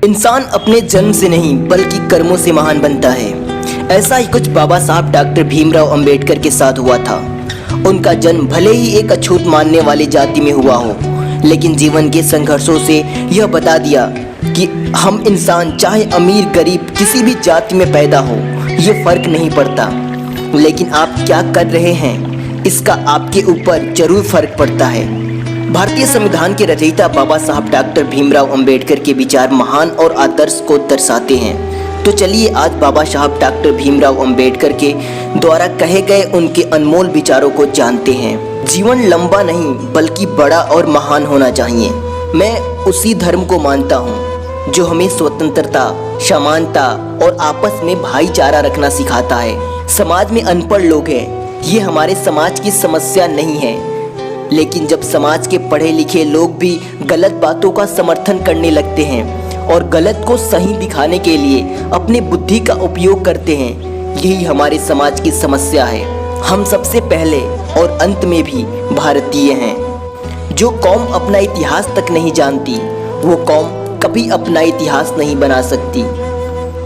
इंसान अपने जन्म से नहीं बल्कि कर्मों से महान बनता है। ऐसा ही कुछ बाबा साहब डॉक्टर भीमराव अंबेडकर के साथ हुआ था। उनका जन्म भले ही एक अछूत मानने वाली जाति में हुआ हो, लेकिन जीवन के संघर्षों से यह बता दिया कि हम इंसान चाहे अमीर गरीब किसी भी जाति में पैदा हो, ये फर्क नहीं पड़ता। लेकिन आप क्या कर रहे हैं, इसका आपके ऊपर जरूर फर्क पड़ता है। भारतीय संविधान के रचयिता बाबा साहब डॉक्टर भीमराव अंबेडकर के विचार महान और आदर्श को दर्शाते हैं। तो चलिए आज बाबा साहब डॉक्टर भीमराव अंबेडकर के द्वारा कहे गए उनके अनमोल विचारों को जानते हैं। जीवन लंबा नहीं बल्कि बड़ा और महान होना चाहिए। मैं उसी धर्म को मानता हूँ जो हमें स्वतंत्रता, समानता और आपस में भाईचारा रखना सिखाता है। समाज में अनपढ़ लोग हैं, ये हमारे समाज की समस्या नहीं है, लेकिन जब समाज के पढ़े लिखे लोग भी गलत बातों का समर्थन करने लगते हैं और गलत को सही दिखाने के लिए अपनी बुद्धि का उपयोग करते हैं, यही हमारे समाज की समस्या है। हम सबसे पहले और अंत में भी भारतीय हैं। जो कौम अपना इतिहास तक नहीं जानती, वो कौम कभी अपना इतिहास नहीं बना सकती।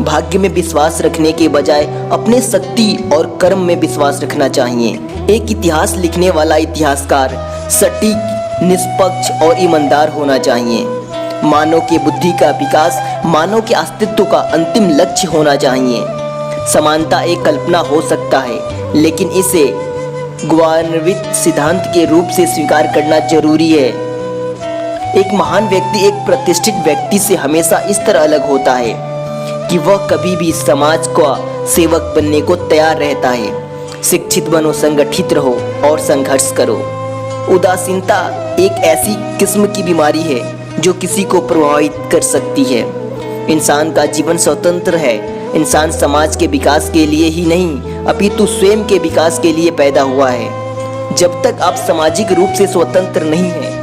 भाग्य में विश्वास रखने के बजाय अपने शक्ति और कर्म में विश्वास रखना चाहिए। एक इतिहास लिखने वाला इतिहासकार सटीक, निष्पक्ष और ईमानदार होना चाहिए। मानव की बुद्धि का विकास मानव के अस्तित्व का अंतिम लक्ष्य होना चाहिए। समानता एक कल्पना हो सकता है, लेकिन इसे गौरवान्वित सिद्धांत के रूप से स्वीकार करना जरूरी है। एक महान व्यक्ति एक प्रतिष्ठित व्यक्ति से हमेशा इस तरह अलग होता है कि वह कभी भी समाज का सेवक बनने को तैयार रहता है। शिक्षित बनो, संगठित रहो और संघर्ष करो। उदासीनता एक ऐसी किस्म की बीमारी है जो किसी को प्रभावित कर सकती है। इंसान का जीवन स्वतंत्र है। इंसान समाज के विकास के लिए ही नहीं अपितु स्वयं के विकास के लिए पैदा हुआ है। जब तक आप सामाजिक रूप से स्वतंत्र नहीं हैं,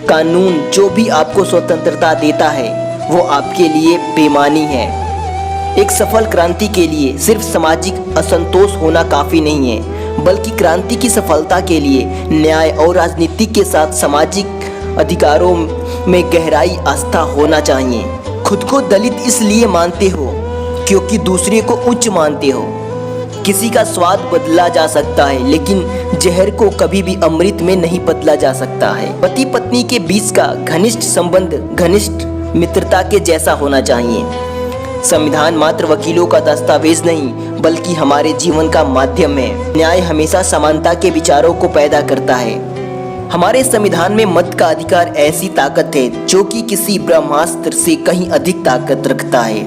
कानून जो भी आपको स्वतंत्रता देता है वो आपके लिए बेईमानी है। एक सफल क्रांति के लिए सिर्फ सामाजिक असंतोष होना काफ़ी नहीं है, बल्कि क्रांति की सफलता के लिए न्याय और राजनीति के साथ सामाजिक अधिकारों में गहराई आस्था होना चाहिए। खुद को दलित इसलिए मानते हो क्योंकि दूसरे को उच्च मानते हो। किसी का स्वाद बदला जा सकता है, लेकिन जहर को कभी भी अमृत में नहीं बदला जा सकता है। पति पत्नी के बीच का घनिष्ठ संबंध घनिष्ठ मित्रता के जैसा होना चाहिए। संविधान मात्र वकीलों का दस्तावेज नहीं बल्कि हमारे जीवन का माध्यम है। न्याय हमेशा समानता के विचारों को पैदा करता है। हमारे संविधान में मत का अधिकार ऐसी ताकत है जो कि किसी ब्रह्मास्त्र से कहीं अधिक ताकत रखता है।